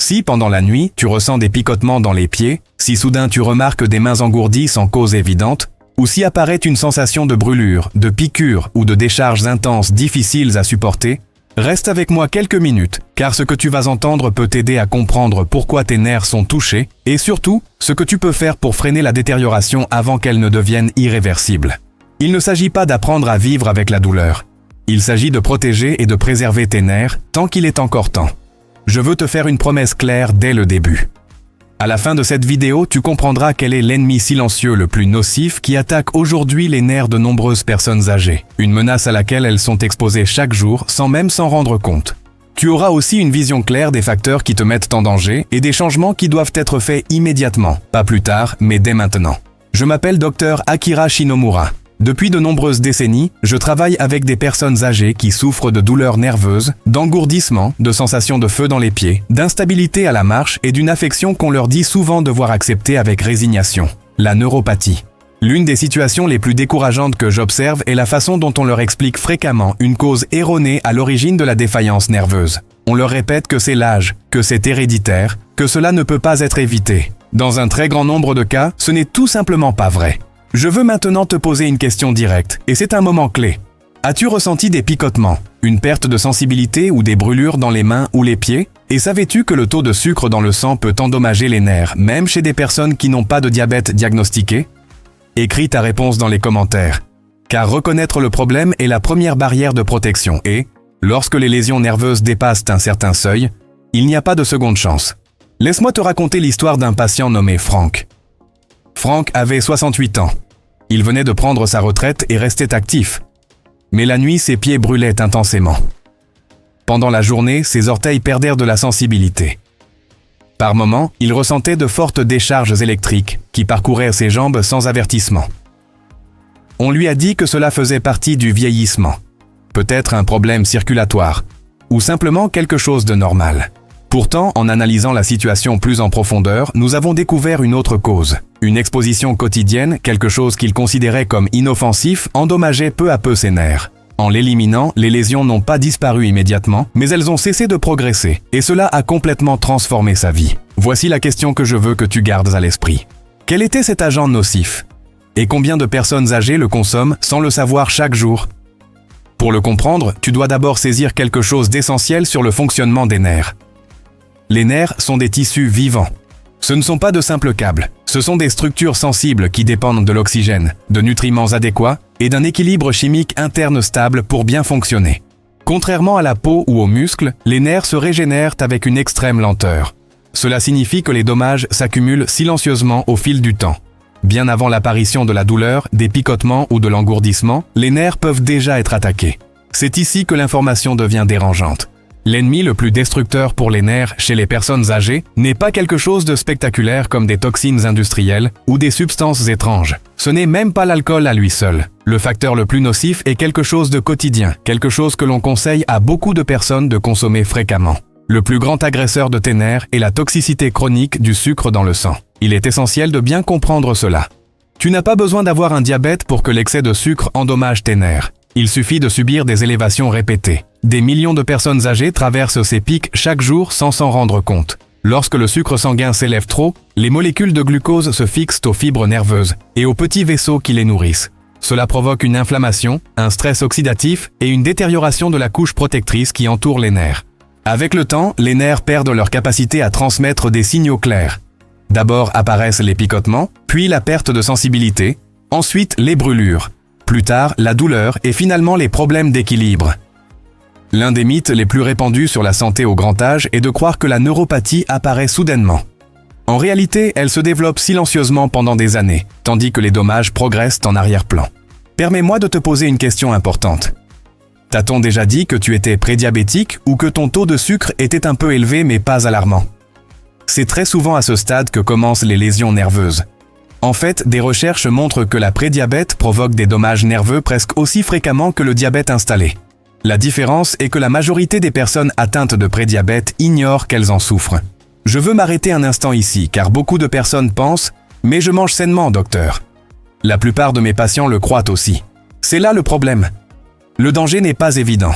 Si, pendant la nuit, tu ressens des picotements dans les pieds, si soudain tu remarques des mains engourdies sans cause évidente, ou si apparaît une sensation de brûlure, de piqûre ou de décharges intenses difficiles à supporter, reste avec moi quelques minutes, car ce que tu vas entendre peut t'aider à comprendre pourquoi tes nerfs sont touchés et surtout, ce que tu peux faire pour freiner la détérioration avant qu'elle ne devienne irréversible. Il ne s'agit pas d'apprendre à vivre avec la douleur. Il s'agit de protéger et de préserver tes nerfs tant qu'il est encore temps. Je veux te faire une promesse claire dès le début. À la fin de cette vidéo, tu comprendras quel est l'ennemi silencieux le plus nocif qui attaque aujourd'hui les nerfs de nombreuses personnes âgées, une menace à laquelle elles sont exposées chaque jour sans même s'en rendre compte. Tu auras aussi une vision claire des facteurs qui te mettent en danger et des changements qui doivent être faits immédiatement, pas plus tard, mais dès maintenant. Je m'appelle Dr Akira Shinomura. Depuis de nombreuses décennies, je travaille avec des personnes âgées qui souffrent de douleurs nerveuses, d'engourdissements, de sensations de feu dans les pieds, d'instabilité à la marche et d'une affection qu'on leur dit souvent devoir accepter avec résignation, la neuropathie. L'une des situations les plus décourageantes que j'observe est la façon dont on leur explique fréquemment une cause erronée à l'origine de la défaillance nerveuse. On leur répète que c'est l'âge, que c'est héréditaire, que cela ne peut pas être évité. Dans un très grand nombre de cas, ce n'est tout simplement pas vrai. Je veux maintenant te poser une question directe, et c'est un moment clé. As-tu ressenti des picotements, une perte de sensibilité ou des brûlures dans les mains ou les pieds? Et savais-tu que le taux de sucre dans le sang peut endommager les nerfs, même chez des personnes qui n'ont pas de diabète diagnostiqué? Écris ta réponse dans les commentaires. Car reconnaître le problème est la première barrière de protection et, lorsque les lésions nerveuses dépassent un certain seuil, il n'y a pas de seconde chance. Laisse-moi te raconter l'histoire d'un patient nommé Frank. Frank avait 68 ans. Il venait de prendre sa retraite et restait actif. Mais la nuit, ses pieds brûlaient intensément. Pendant la journée, ses orteils perdèrent de la sensibilité. Par moments, il ressentait de fortes décharges électriques qui parcouraient ses jambes sans avertissement. On lui a dit que cela faisait partie du vieillissement, peut-être un problème circulatoire, ou simplement quelque chose de normal. Pourtant, en analysant la situation plus en profondeur, nous avons découvert une autre cause. Une exposition quotidienne, quelque chose qu'il considérait comme inoffensif, endommageait peu à peu ses nerfs. En l'éliminant, les lésions n'ont pas disparu immédiatement, mais elles ont cessé de progresser, et cela a complètement transformé sa vie. Voici la question que je veux que tu gardes à l'esprit. Quel était cet agent nocif? Et combien de personnes âgées le consomment sans le savoir chaque jour? Pour le comprendre, tu dois d'abord saisir quelque chose d'essentiel sur le fonctionnement des nerfs. Les nerfs sont des tissus vivants. Ce ne sont pas de simples câbles, ce sont des structures sensibles qui dépendent de l'oxygène, de nutriments adéquats et d'un équilibre chimique interne stable pour bien fonctionner. Contrairement à la peau ou aux muscles, les nerfs se régénèrent avec une extrême lenteur. Cela signifie que les dommages s'accumulent silencieusement au fil du temps. Bien avant l'apparition de la douleur, des picotements ou de l'engourdissement, les nerfs peuvent déjà être attaqués. C'est ici que l'information devient dérangeante. L'ennemi le plus destructeur pour les nerfs chez les personnes âgées n'est pas quelque chose de spectaculaire comme des toxines industrielles ou des substances étranges. Ce n'est même pas l'alcool à lui seul. Le facteur le plus nocif est quelque chose de quotidien, quelque chose que l'on conseille à beaucoup de personnes de consommer fréquemment. Le plus grand agresseur de tes nerfs est la toxicité chronique du sucre dans le sang. Il est essentiel de bien comprendre cela. Tu n'as pas besoin d'avoir un diabète pour que l'excès de sucre endommage tes nerfs. Il suffit de subir des élévations répétées. Des millions de personnes âgées traversent ces pics chaque jour sans s'en rendre compte. Lorsque le sucre sanguin s'élève trop, les molécules de glucose se fixent aux fibres nerveuses et aux petits vaisseaux qui les nourrissent. Cela provoque une inflammation, un stress oxydatif et une détérioration de la couche protectrice qui entoure les nerfs. Avec le temps, les nerfs perdent leur capacité à transmettre des signaux clairs. D'abord apparaissent les picotements, puis la perte de sensibilité, ensuite les brûlures. Plus tard, la douleur et finalement les problèmes d'équilibre. L'un des mythes les plus répandus sur la santé au grand âge est de croire que la neuropathie apparaît soudainement. En réalité, elle se développe silencieusement pendant des années, tandis que les dommages progressent en arrière-plan. Permets-moi de te poser une question importante. T'a-t-on déjà dit que tu étais prédiabétique ou que ton taux de sucre était un peu élevé mais pas alarmant? C'est très souvent à ce stade que commencent les lésions nerveuses. En fait, des recherches montrent que la prédiabète provoque des dommages nerveux presque aussi fréquemment que le diabète installé. La différence est que la majorité des personnes atteintes de prédiabète ignorent qu'elles en souffrent. Je veux m'arrêter un instant ici, car beaucoup de personnes pensent « mais je mange sainement, docteur ». La plupart de mes patients le croient aussi. C'est là le problème. Le danger n'est pas évident.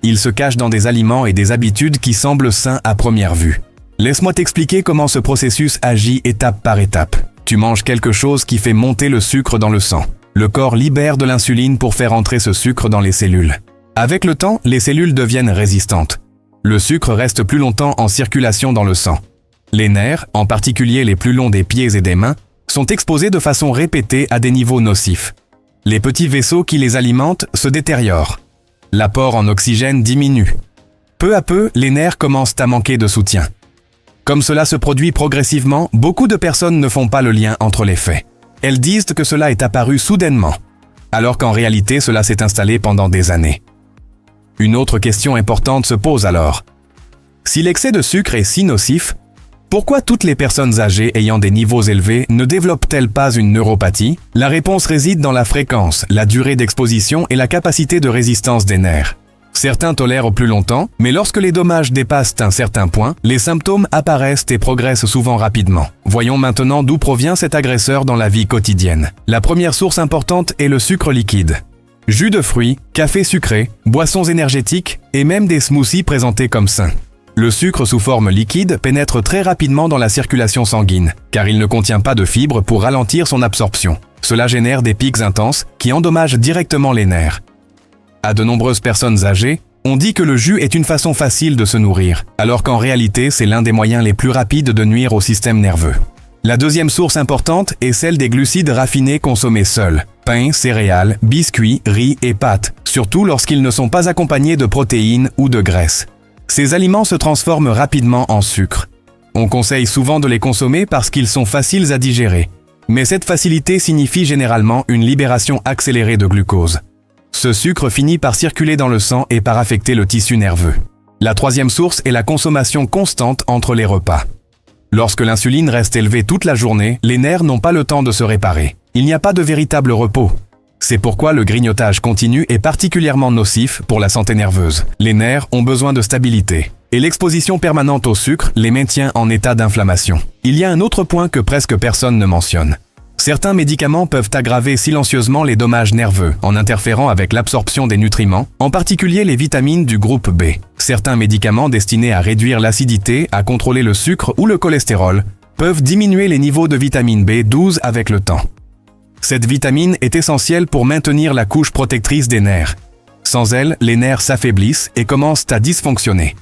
Il se cache dans des aliments et des habitudes qui semblent sains à première vue. Laisse-moi t'expliquer comment ce processus agit étape par étape. Tu manges quelque chose qui fait monter le sucre dans le sang. Le corps libère de l'insuline pour faire entrer ce sucre dans les cellules. Avec le temps, les cellules deviennent résistantes. Le sucre reste plus longtemps en circulation dans le sang. Les nerfs, en particulier les plus longs des pieds et des mains, sont exposés de façon répétée à des niveaux nocifs. Les petits vaisseaux qui les alimentent se détériorent. L'apport en oxygène diminue. Peu à peu, les nerfs commencent à manquer de soutien. Comme cela se produit progressivement, beaucoup de personnes ne font pas le lien entre les faits. Elles disent que cela est apparu soudainement, alors qu'en réalité cela s'est installé pendant des années. Une autre question importante se pose alors. Si l'excès de sucre est si nocif, pourquoi toutes les personnes âgées ayant des niveaux élevés ne développent-elles pas une neuropathie? La réponse réside dans la fréquence, la durée d'exposition et la capacité de résistance des nerfs. Certains tolèrent plus longtemps, mais lorsque les dommages dépassent un certain point, les symptômes apparaissent et progressent souvent rapidement. Voyons maintenant d'où provient cet agresseur dans la vie quotidienne. La première source importante est le sucre liquide. Jus de fruits, café sucré, boissons énergétiques et même des smoothies présentés comme sains. Le sucre sous forme liquide pénètre très rapidement dans la circulation sanguine, car il ne contient pas de fibres pour ralentir son absorption. Cela génère des pics intenses qui endommagent directement les nerfs. À de nombreuses personnes âgées, on dit que le jus est une façon facile de se nourrir, alors qu'en réalité c'est l'un des moyens les plus rapides de nuire au système nerveux. La deuxième source importante est celle des glucides raffinés consommés seuls. Pain, céréales, biscuits, riz et pâtes, surtout lorsqu'ils ne sont pas accompagnés de protéines ou de graisses. Ces aliments se transforment rapidement en sucre. On conseille souvent de les consommer parce qu'ils sont faciles à digérer. Mais cette facilité signifie généralement une libération accélérée de glucose. Ce sucre finit par circuler dans le sang et par affecter le tissu nerveux. La troisième source est la consommation constante entre les repas. Lorsque l'insuline reste élevée toute la journée, les nerfs n'ont pas le temps de se réparer. Il n'y a pas de véritable repos. C'est pourquoi le grignotage continu est particulièrement nocif pour la santé nerveuse. Les nerfs ont besoin de stabilité. Et l'exposition permanente au sucre les maintient en état d'inflammation. Il y a un autre point que presque personne ne mentionne. Certains médicaments peuvent aggraver silencieusement les dommages nerveux en interférant avec l'absorption des nutriments, en particulier les vitamines du groupe B. Certains médicaments destinés à réduire l'acidité, à contrôler le sucre ou le cholestérol, peuvent diminuer les niveaux de vitamine B12 avec le temps. Cette vitamine est essentielle pour maintenir la couche protectrice des nerfs. Sans elle, les nerfs s'affaiblissent et commencent à dysfonctionner.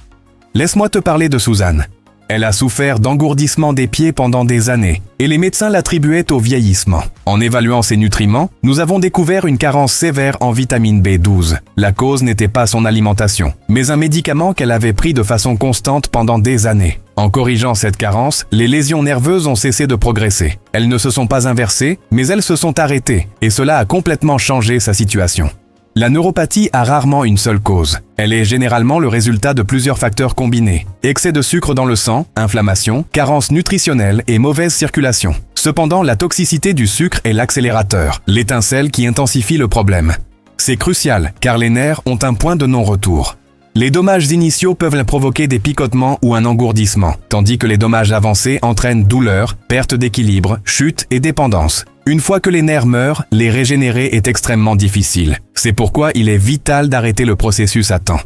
Laisse-moi te parler de Suzanne. Elle a souffert d'engourdissement des pieds pendant des années, et les médecins l'attribuaient au vieillissement. En évaluant ses nutriments, nous avons découvert une carence sévère en vitamine B12. La cause n'était pas son alimentation, mais un médicament qu'elle avait pris de façon constante pendant des années. En corrigeant cette carence, les lésions nerveuses ont cessé de progresser. Elles ne se sont pas inversées, mais elles se sont arrêtées, et cela a complètement changé sa situation. La neuropathie a rarement une seule cause. Elle est généralement le résultat de plusieurs facteurs combinés. Excès de sucre dans le sang, inflammation, carence nutritionnelle et mauvaise circulation. Cependant, la toxicité du sucre est l'accélérateur, l'étincelle qui intensifie le problème. C'est crucial, car les nerfs ont un point de non-retour. Les dommages initiaux peuvent provoquer des picotements ou un engourdissement, tandis que les dommages avancés entraînent douleur, perte d'équilibre, chute et dépendance. Une fois que les nerfs meurent, les régénérer est extrêmement difficile. C'est pourquoi il est vital d'arrêter le processus à temps.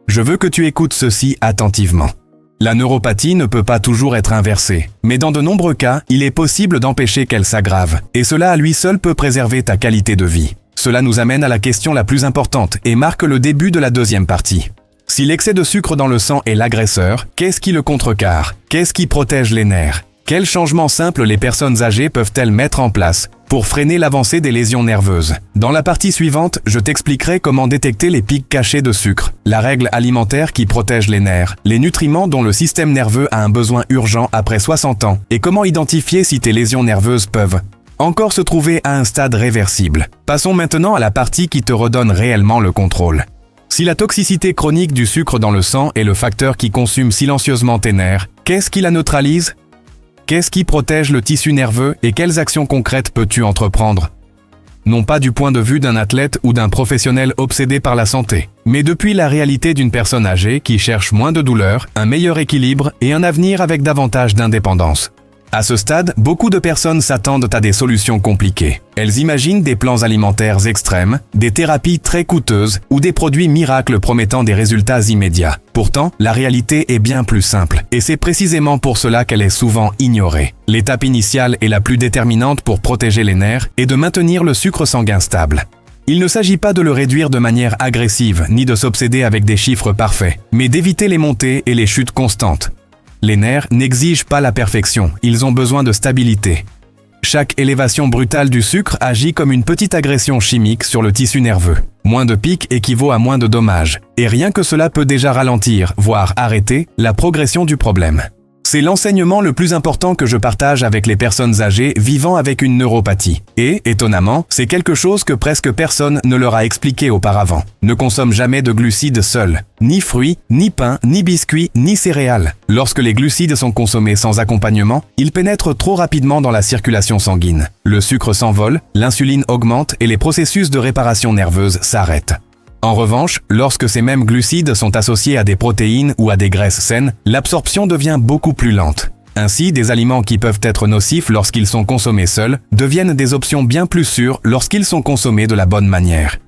Je veux que tu écoutes ceci attentivement. La neuropathie ne peut pas toujours être inversée, mais dans de nombreux cas, il est possible d'empêcher qu'elle s'aggrave, et cela à lui seul peut préserver ta qualité de vie. Cela nous amène à la question la plus importante et marque le début de la deuxième partie. Si l'excès de sucre dans le sang est l'agresseur, qu'est-ce qui le contrecarre? Qu'est-ce qui protège les nerfs? Quels changements simples les personnes âgées peuvent-elles mettre en place pour freiner l'avancée des lésions nerveuses? Dans la partie suivante, je t'expliquerai comment détecter les pics cachés de sucre, la règle alimentaire qui protège les nerfs, les nutriments dont le système nerveux a un besoin urgent après 60 ans, et comment identifier si tes lésions nerveuses peuvent encore se trouver à un stade réversible. Passons maintenant à la partie qui te redonne réellement le contrôle. Si la toxicité chronique du sucre dans le sang est le facteur qui consume silencieusement tes nerfs, qu'est-ce qui la neutralise? Qu'est-ce qui protège le tissu nerveux et quelles actions concrètes peux-tu entreprendre? Non pas du point de vue d'un athlète ou d'un professionnel obsédé par la santé, mais depuis la réalité d'une personne âgée qui cherche moins de douleur, un meilleur équilibre et un avenir avec davantage d'indépendance. À ce stade, beaucoup de personnes s'attendent à des solutions compliquées. Elles imaginent des plans alimentaires extrêmes, des thérapies très coûteuses ou des produits miracles promettant des résultats immédiats. Pourtant, la réalité est bien plus simple, et c'est précisément pour cela qu'elle est souvent ignorée. L'étape initiale et la plus déterminante pour protéger les nerfs est de maintenir le sucre sanguin stable. Il ne s'agit pas de le réduire de manière agressive, ni de s'obséder avec des chiffres parfaits, mais d'éviter les montées et les chutes constantes. Les nerfs n'exigent pas la perfection, ils ont besoin de stabilité. Chaque élévation brutale du sucre agit comme une petite agression chimique sur le tissu nerveux. Moins de pics équivaut à moins de dommages, et rien que cela peut déjà ralentir, voire arrêter, la progression du problème. C'est l'enseignement le plus important que je partage avec les personnes âgées vivant avec une neuropathie. Et, étonnamment, c'est quelque chose que presque personne ne leur a expliqué auparavant. Ne consomme jamais de glucides seuls. Ni fruits, ni pain, ni biscuits, ni céréales. Lorsque les glucides sont consommés sans accompagnement, ils pénètrent trop rapidement dans la circulation sanguine. Le sucre s'envole, l'insuline augmente et les processus de réparation nerveuse s'arrêtent. En revanche, lorsque ces mêmes glucides sont associés à des protéines ou à des graisses saines, l'absorption devient beaucoup plus lente. Ainsi, des aliments qui peuvent être nocifs lorsqu'ils sont consommés seuls deviennent des options bien plus sûres lorsqu'ils sont consommés de la bonne manière.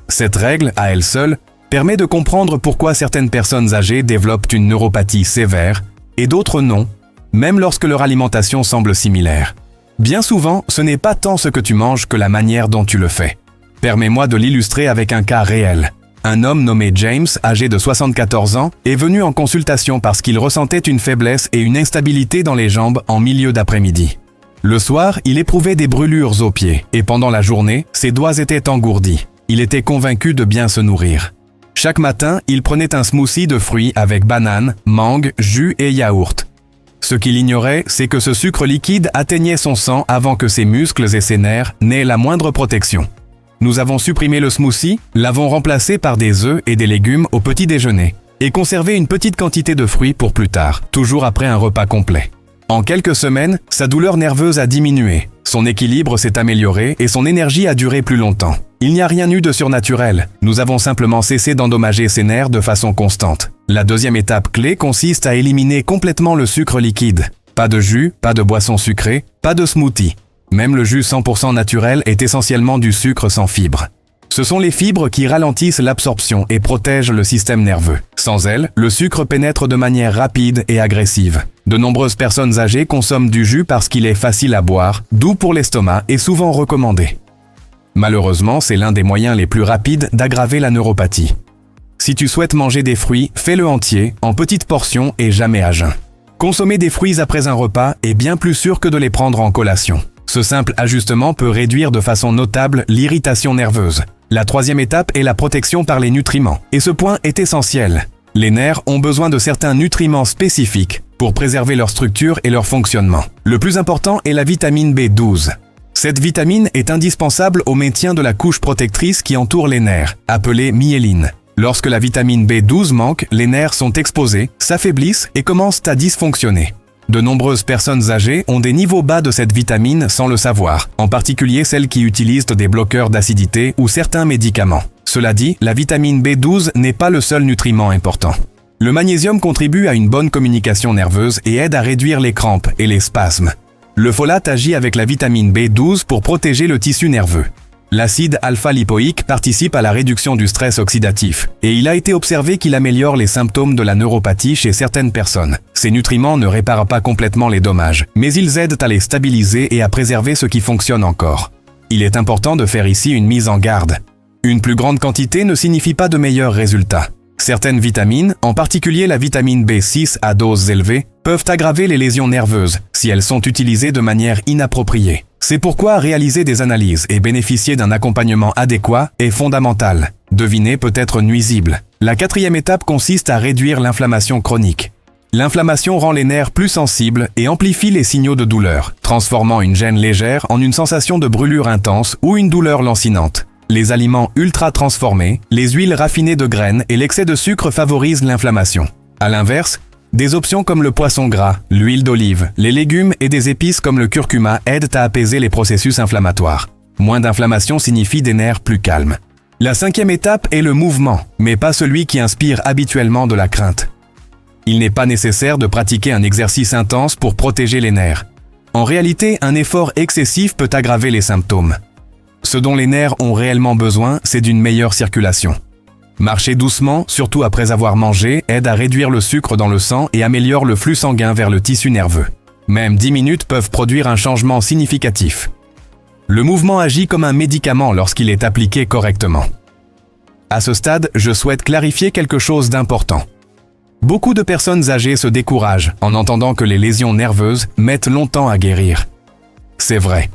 Cette règle, à elle seule, permet de comprendre pourquoi certaines personnes âgées développent une neuropathie sévère et d'autres non, même lorsque leur alimentation semble similaire. Bien souvent, ce n'est pas tant ce que tu manges que la manière dont tu le fais. Permets-moi de l'illustrer avec un cas réel. Un homme nommé James, âgé de 74 ans, est venu en consultation parce qu'il ressentait une faiblesse et une instabilité dans les jambes en milieu d'après-midi. Le soir, il éprouvait des brûlures aux pieds et pendant la journée, ses doigts étaient engourdis. Il était convaincu de bien se nourrir. Chaque matin, il prenait un smoothie de fruits avec bananes, mangue, jus et yaourt. Ce qu'il ignorait, c'est que ce sucre liquide atteignait son sang avant que ses muscles et ses nerfs n'aient la moindre protection. Nous avons supprimé le smoothie, l'avons remplacé par des œufs et des légumes au petit déjeuner, et conservé une petite quantité de fruits pour plus tard, toujours après un repas complet. En quelques semaines, sa douleur nerveuse a diminué, son équilibre s'est amélioré et son énergie a duré plus longtemps. Il n'y a rien eu de surnaturel, nous avons simplement cessé d'endommager ses nerfs de façon constante. La deuxième étape clé consiste à éliminer complètement le sucre liquide. Pas de jus, pas de boisson sucrée, pas de smoothie. Même le jus 100% naturel est essentiellement du sucre sans fibres. Ce sont les fibres qui ralentissent l'absorption et protègent le système nerveux. Sans elles, le sucre pénètre de manière rapide et agressive. De nombreuses personnes âgées consomment du jus parce qu'il est facile à boire, doux pour l'estomac et souvent recommandé. Malheureusement, c'est l'un des moyens les plus rapides d'aggraver la neuropathie. Si tu souhaites manger des fruits, fais-le entier, en petites portions et jamais à jeun. Consommer des fruits après un repas est bien plus sûr que de les prendre en collation. Ce simple ajustement peut réduire de façon notable l'irritation nerveuse. La troisième étape est la protection par les nutriments. Et ce point est essentiel. Les nerfs ont besoin de certains nutriments spécifiques pour préserver leur structure et leur fonctionnement. Le plus important est la vitamine B12. Cette vitamine est indispensable au maintien de la couche protectrice qui entoure les nerfs, appelée myéline. Lorsque la vitamine B12 manque, les nerfs sont exposés, s'affaiblissent et commencent à dysfonctionner. De nombreuses personnes âgées ont des niveaux bas de cette vitamine sans le savoir, en particulier celles qui utilisent des bloqueurs d'acidité ou certains médicaments. Cela dit, la vitamine B12 n'est pas le seul nutriment important. Le magnésium contribue à une bonne communication nerveuse et aide à réduire les crampes et les spasmes. Le folate agit avec la vitamine B12 pour protéger le tissu nerveux. L'acide alpha-lipoïque participe à la réduction du stress oxydatif et il a été observé qu'il améliore les symptômes de la neuropathie chez certaines personnes. Ces nutriments ne réparent pas complètement les dommages, mais ils aident à les stabiliser et à préserver ce qui fonctionne encore. Il est important de faire ici une mise en garde. Une plus grande quantité ne signifie pas de meilleurs résultats. Certaines vitamines, en particulier la vitamine B6 à doses élevées, peuvent aggraver les lésions nerveuses si elles sont utilisées de manière inappropriée. C'est pourquoi réaliser des analyses et bénéficier d'un accompagnement adéquat est fondamental. Deviner peut être nuisible. La quatrième étape consiste à réduire l'inflammation chronique. L'inflammation rend les nerfs plus sensibles et amplifie les signaux de douleur, transformant une gêne légère en une sensation de brûlure intense ou une douleur lancinante. Les aliments ultra transformés, les huiles raffinées de graines et l'excès de sucre favorisent l'inflammation. À l'inverse, des options comme le poisson gras, l'huile d'olive, les légumes et des épices comme le curcuma aident à apaiser les processus inflammatoires. Moins d'inflammation signifie des nerfs plus calmes. La cinquième étape est le mouvement, mais pas celui qui inspire habituellement de la crainte. Il n'est pas nécessaire de pratiquer un exercice intense pour protéger les nerfs. En réalité, un effort excessif peut aggraver les symptômes. Ce dont les nerfs ont réellement besoin, c'est d'une meilleure circulation. Marcher doucement, surtout après avoir mangé, aide à réduire le sucre dans le sang et améliore le flux sanguin vers le tissu nerveux. Même 10 minutes peuvent produire un changement significatif. Le mouvement agit comme un médicament lorsqu'il est appliqué correctement. À ce stade, je souhaite clarifier quelque chose d'important. Beaucoup de personnes âgées se découragent en entendant que les lésions nerveuses mettent longtemps à guérir. C'est vrai.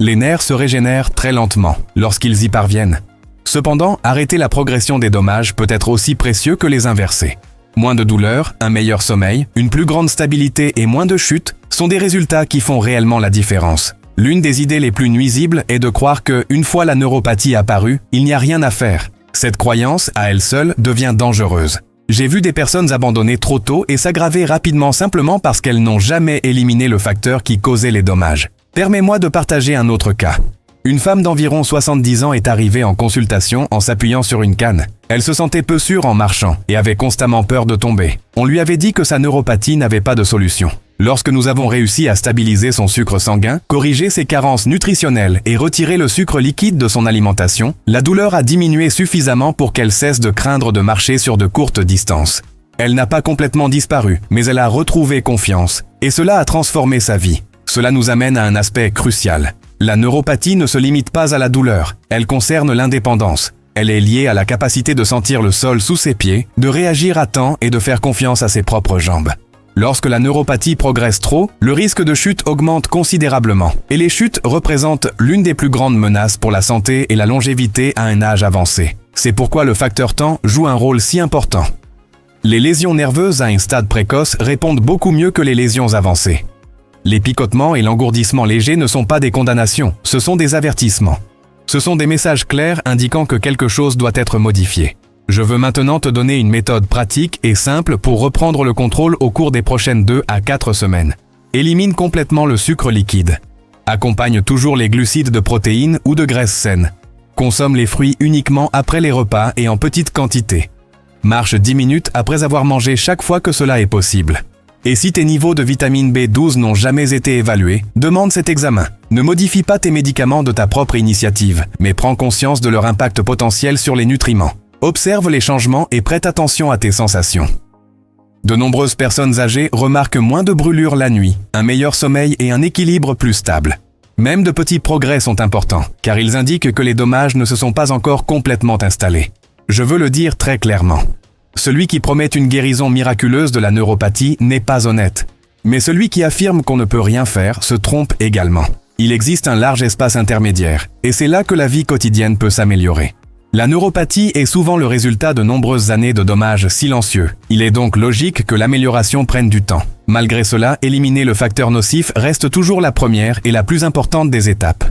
Les nerfs se régénèrent très lentement lorsqu'ils y parviennent. Cependant, arrêter la progression des dommages peut être aussi précieux que les inverser. Moins de douleur, un meilleur sommeil, une plus grande stabilité et moins de chutes sont des résultats qui font réellement la différence. L'une des idées les plus nuisibles est de croire que, une fois la neuropathie apparue, il n'y a rien à faire. Cette croyance, à elle seule, devient dangereuse. J'ai vu des personnes abandonner trop tôt et s'aggraver rapidement simplement parce qu'elles n'ont jamais éliminé le facteur qui causait les dommages. Permets-moi de partager un autre cas. Une femme d'environ 70 ans est arrivée en consultation en s'appuyant sur une canne. Elle se sentait peu sûre en marchant et avait constamment peur de tomber. On lui avait dit que sa neuropathie n'avait pas de solution. Lorsque nous avons réussi à stabiliser son sucre sanguin, corriger ses carences nutritionnelles et retirer le sucre liquide de son alimentation, la douleur a diminué suffisamment pour qu'elle cesse de craindre de marcher sur de courtes distances. Elle n'a pas complètement disparu, mais elle a retrouvé confiance, et cela a transformé sa vie. Cela nous amène à un aspect crucial. La neuropathie ne se limite pas à la douleur, elle concerne l'indépendance. Elle est liée à la capacité de sentir le sol sous ses pieds, de réagir à temps et de faire confiance à ses propres jambes. Lorsque la neuropathie progresse trop, le risque de chute augmente considérablement. Et les chutes représentent l'une des plus grandes menaces pour la santé et la longévité à un âge avancé. C'est pourquoi le facteur temps joue un rôle si important. Les lésions nerveuses à un stade précoce répondent beaucoup mieux que les lésions avancées. Les picotements et l'engourdissement léger ne sont pas des condamnations, ce sont des avertissements. Ce sont des messages clairs indiquant que quelque chose doit être modifié. Je veux maintenant te donner une méthode pratique et simple pour reprendre le contrôle au cours des prochaines 2 à 4 semaines. Élimine complètement le sucre liquide. Accompagne toujours les glucides de protéines ou de graisses saines. Consomme les fruits uniquement après les repas et en petite quantité. Marche 10 minutes après avoir mangé chaque fois que cela est possible. Et si tes niveaux de vitamine B12 n'ont jamais été évalués, demande cet examen. Ne modifie pas tes médicaments de ta propre initiative, mais prends conscience de leur impact potentiel sur les nutriments. Observe les changements et prête attention à tes sensations. De nombreuses personnes âgées remarquent moins de brûlures la nuit, un meilleur sommeil et un équilibre plus stable. Même de petits progrès sont importants, car ils indiquent que les dommages ne se sont pas encore complètement installés. Je veux le dire très clairement. Celui qui promet une guérison miraculeuse de la neuropathie n'est pas honnête. Mais celui qui affirme qu'on ne peut rien faire se trompe également. Il existe un large espace intermédiaire, et c'est là que la vie quotidienne peut s'améliorer. La neuropathie est souvent le résultat de nombreuses années de dommages silencieux. Il est donc logique que l'amélioration prenne du temps. Malgré cela, éliminer le facteur nocif reste toujours la première et la plus importante des étapes.